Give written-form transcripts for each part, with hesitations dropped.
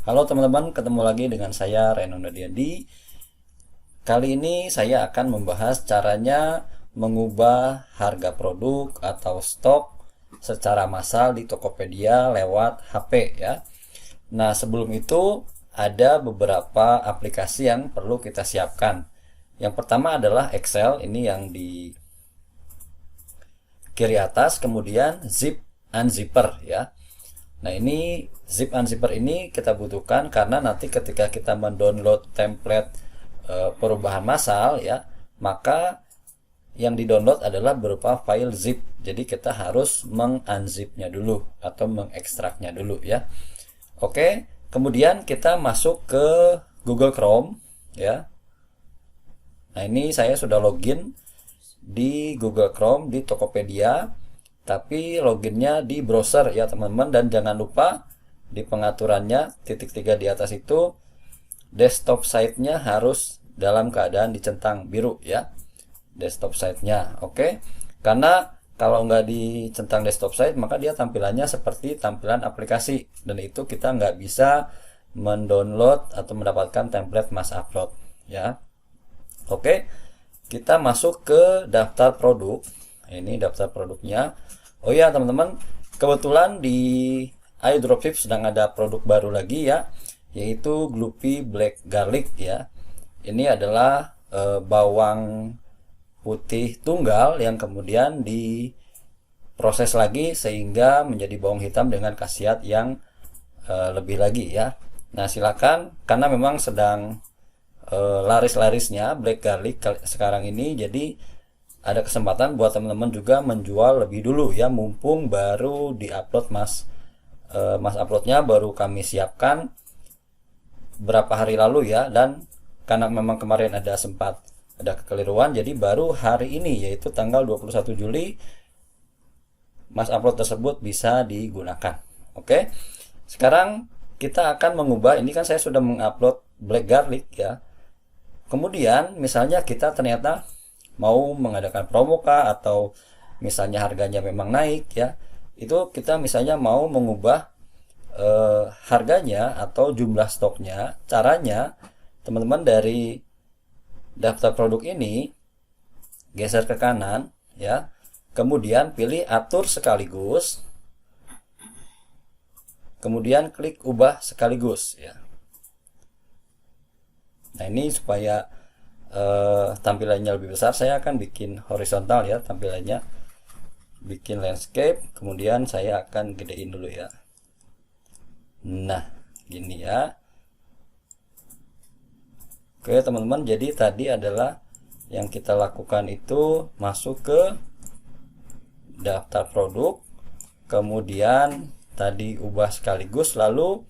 Halo teman-teman, ketemu lagi dengan saya Reno Nadiandi. Kali ini saya akan membahas caranya mengubah harga produk atau stok secara massal di Tokopedia lewat HP ya. Nah, sebelum itu ada beberapa aplikasi yang perlu kita siapkan. Yang pertama adalah Excel, ini yang di kiri atas, kemudian zip unzipper ya. Nah, ini zip unzipper ini kita butuhkan karena nanti ketika kita mendownload template perubahan massal ya, maka yang didownload adalah berupa file zip. Jadi kita harus mengunzipnya dulu atau mengekstraknya dulu ya. Oke, kemudian kita masuk ke Google Chrome ya. Nah, ini saya sudah login di Google Chrome di Tokopedia, tapi loginnya di browser ya teman-teman. Dan jangan lupa di pengaturannya titik 3 di atas itu desktop site-nya harus dalam keadaan dicentang biru ya, desktop site-nya. Oke, karena kalau nggak dicentang desktop site maka dia tampilannya seperti tampilan aplikasi, dan itu kita nggak bisa mendownload atau mendapatkan template mass upload ya. Oke, kita masuk ke daftar produk. Ini daftar produknya. Oh ya teman-teman, kebetulan di iDropship sedang ada produk baru lagi ya, yaitu Gloopy Black Garlic ya. Ini adalah bawang putih tunggal yang kemudian diproses lagi sehingga menjadi bawang hitam dengan khasiat yang lebih lagi ya. Nah, silakan, karena memang sedang laris-larisnya black garlic sekarang ini, jadi ada kesempatan buat teman-teman juga menjual lebih dulu ya, mumpung baru diupload mas uploadnya baru kami siapkan berapa hari lalu ya. Dan karena memang kemarin ada kekeliruan, jadi baru hari ini yaitu tanggal 21 Juli mas upload tersebut bisa digunakan. Oke, sekarang kita akan mengubah. Ini kan saya sudah mengupload black garlic ya. Kemudian misalnya kita ternyata mau mengadakan promo kah, atau misalnya harganya memang naik ya, itu kita misalnya mau mengubah harganya atau jumlah stoknya. Caranya teman-teman dari daftar produk ini geser ke kanan ya, kemudian pilih atur sekaligus, kemudian klik ubah sekaligus ya. Nah, ini supaya tampilannya lebih besar, saya akan bikin horizontal ya tampilannya, bikin landscape, kemudian saya akan gedein dulu ya. Nah, gini ya. Oke teman-teman, jadi tadi adalah yang kita lakukan itu masuk ke daftar produk, kemudian tadi ubah sekaligus, lalu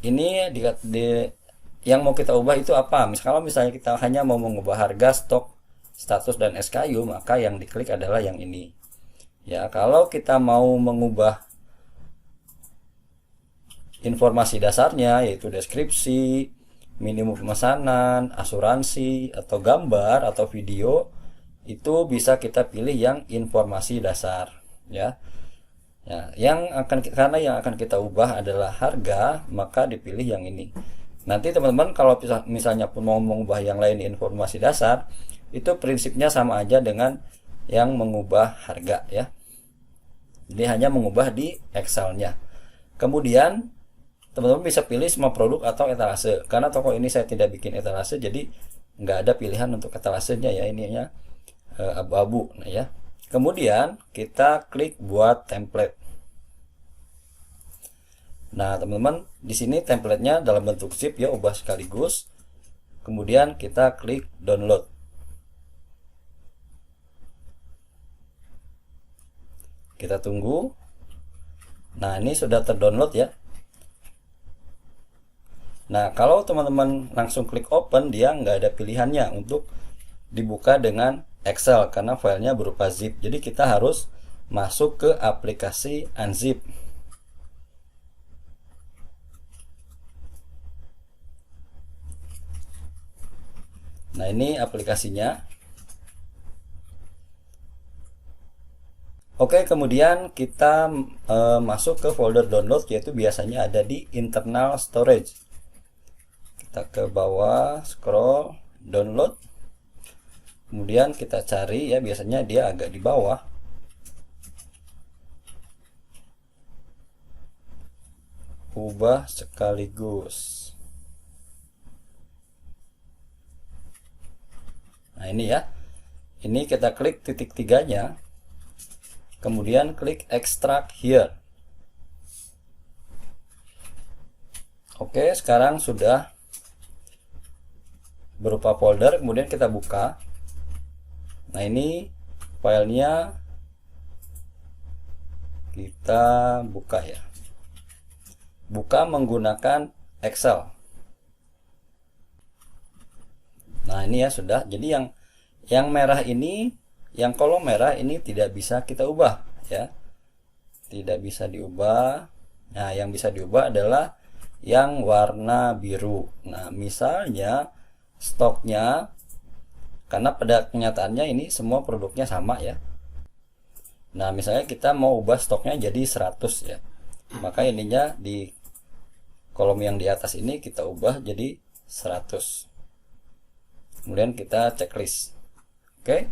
ini yang mau kita ubah itu apa? Kalau misalnya kita hanya mau mengubah harga, stok, status, dan SKU, maka yang diklik adalah yang ini ya. Kalau kita mau mengubah informasi dasarnya, yaitu deskripsi, minimum pemesanan, asuransi, atau gambar atau video, itu bisa kita pilih yang informasi dasar ya. Ya, karena yang akan kita ubah adalah harga, maka dipilih yang ini. Nanti teman-teman kalau misalnya pun mau mengubah yang lain informasi dasar, itu prinsipnya sama aja dengan yang mengubah harga ya. Jadi hanya mengubah di Excel-nya. Kemudian teman-teman bisa pilih semua produk atau etalase. Karena toko ini saya tidak bikin etalase, jadi nggak ada pilihan untuk etalasenya ya, ininya abu-abu. Nah ya. Kemudian kita klik buat template. Nah, teman-teman, di sini templatenya dalam bentuk zip ya, ubah sekaligus. Kemudian kita klik download. Kita tunggu. Nah, ini sudah terdownload ya. Nah, kalau teman-teman langsung klik open, dia nggak ada pilihannya untuk dibuka dengan Excel karena filenya berupa zip. Jadi kita harus masuk ke aplikasi unzip. Nah, ini aplikasinya. Oke, kemudian kita masuk ke folder download, yaitu biasanya ada di internal storage. Kita ke bawah, scroll, download. Kemudian kita cari, ya biasanya dia agak di bawah. Ubah sekaligus. Nah ini ya, ini kita klik titik tiganya, kemudian klik extract here. Oke, sekarang sudah berupa folder, kemudian kita buka. Nah ini filenya, kita buka ya, buka menggunakan Excel. Nah ini ya sudah. Jadi yang merah ini, yang kolom merah ini tidak bisa kita ubah ya, tidak bisa diubah. Nah yang bisa diubah adalah yang warna biru. Nah misalnya stoknya, karena pada kenyataannya ini semua produknya sama ya. Nah misalnya kita mau ubah stoknya jadi 100 ya, maka ininya di kolom yang di atas ini kita ubah jadi 100. Kemudian kita checklist. Oke.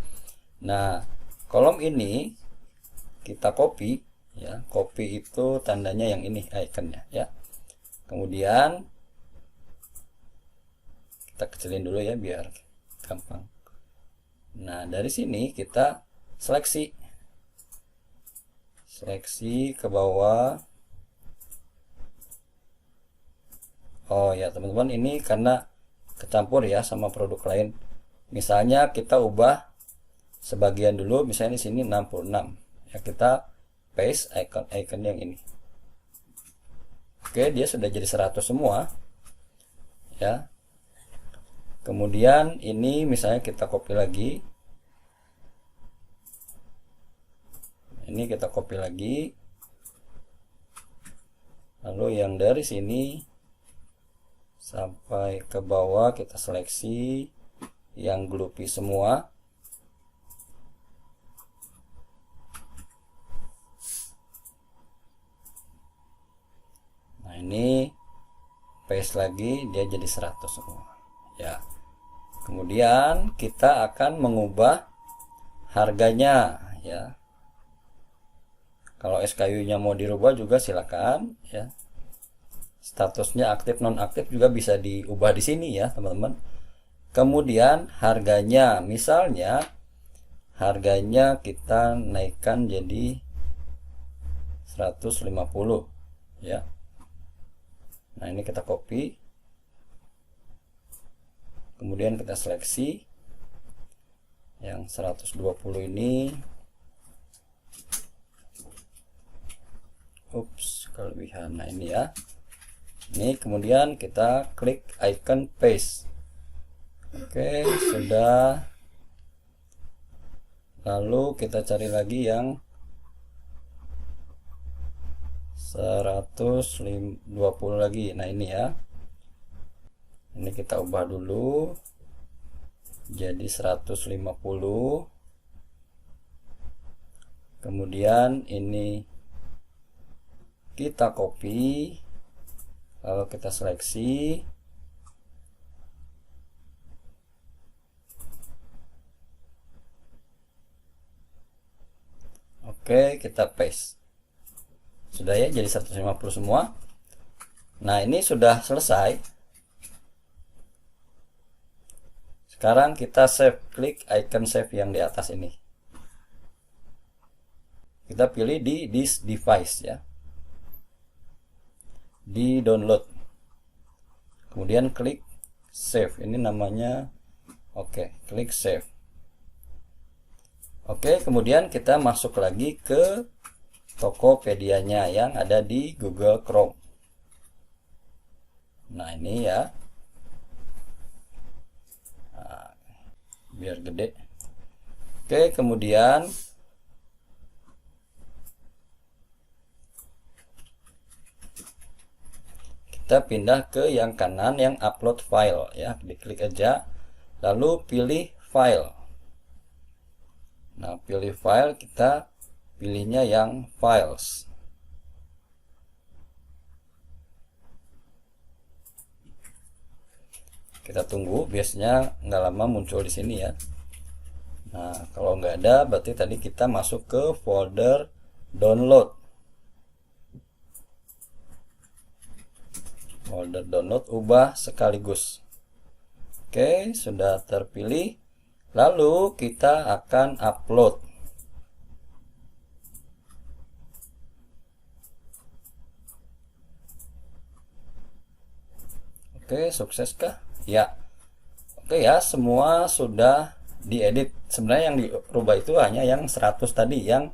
Nah, kolom ini kita copy ya. Copy itu tandanya yang ini, iconnya ya. Kemudian kita kecilin dulu ya biar gampang. Nah, dari sini kita seleksi. Seleksi ke bawah. Oh ya, teman-teman, ini karena kecampur ya sama produk lain. Misalnya kita ubah sebagian dulu, misalnya di sini 66 ya, kita paste icon yang ini. Oke, dia sudah jadi 100 semua ya. Kemudian ini misalnya kita copy lagi, ini kita copy lagi, lalu yang dari sini sampai ke bawah kita seleksi yang gloopy semua. Nah ini paste lagi, dia jadi 100 semua ya. Kemudian kita akan mengubah harganya ya. Kalau SKU-nya mau dirubah juga silakan ya. Statusnya aktif non aktif juga bisa diubah di sini ya teman-teman. Kemudian harganya, misalnya harganya kita naikkan jadi 150 ya. Nah ini kita copy, kemudian kita seleksi yang 120 ini. Ups, kelebihan. Nah ini ya. Ini kemudian kita klik icon paste. Oke, sudah. Lalu kita cari lagi yang 120 lagi. Nah ini ya. Ini kita ubah dulu jadi 150. Kemudian ini kita copy, lalu kita seleksi, oke, kita paste. Sudah ya, jadi 150 semua. Nah ini sudah selesai. Sekarang kita save, klik icon save yang di atas ini. Kita pilih di this device ya, di download, kemudian klik save. Ini namanya, oke, klik save. Oke, kemudian kita masuk lagi ke Tokopedia-nya yang ada di Google Chrome. Nah ini ya, nah, biar gede. Oke, kemudian kita pindah ke yang kanan, yang upload file ya, diklik aja, lalu pilih file. Nah pilih file, kita pilihnya yang files. Kita tunggu, biasanya nggak lama muncul di sini ya. Nah, kalau nggak ada, berarti tadi kita masuk ke folder download. Folder download, ubah sekaligus. Oke, sudah terpilih. Lalu kita akan upload. Oke, sukseskah? Ya. Oke ya, semua sudah diedit. Sebenarnya yang dirubah itu hanya yang 100 tadi, yang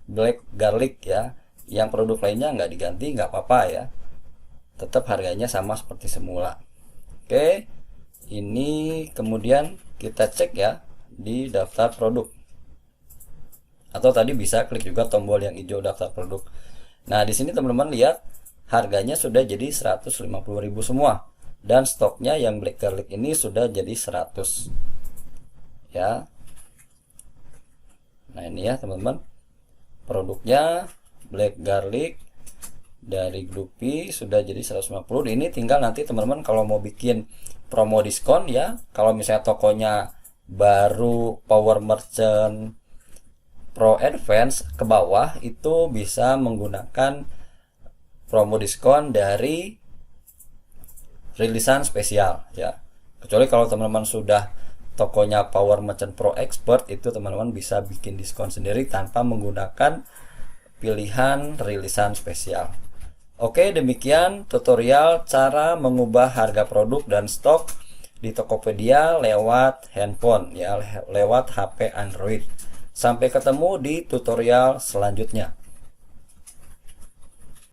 black garlic ya. Yang produk lainnya nggak diganti, nggak apa-apa ya. Tetap harganya sama seperti semula. Oke, ini kemudian kita cek ya di daftar produk. Atau tadi bisa klik juga tombol yang hijau daftar produk. Nah, di sini teman-teman lihat harganya sudah jadi 150.000 semua. Dan stoknya yang black garlic ini sudah jadi 100 ya. Nah, ini ya teman-teman, produknya black garlic dari Groupie sudah jadi 150. Ini tinggal nanti teman-teman kalau mau bikin promo diskon ya, kalau misalnya tokonya baru Power Merchant Pro Advance ke bawah, itu bisa menggunakan promo diskon dari rilisan spesial ya. Kecuali kalau teman-teman sudah tokonya Power Merchant Pro Expert, itu teman-teman bisa bikin diskon sendiri tanpa menggunakan pilihan rilisan spesial. Oke, demikian tutorial cara mengubah harga produk dan stok di Tokopedia lewat handphone ya, lewat HP Android. Sampai ketemu di tutorial selanjutnya.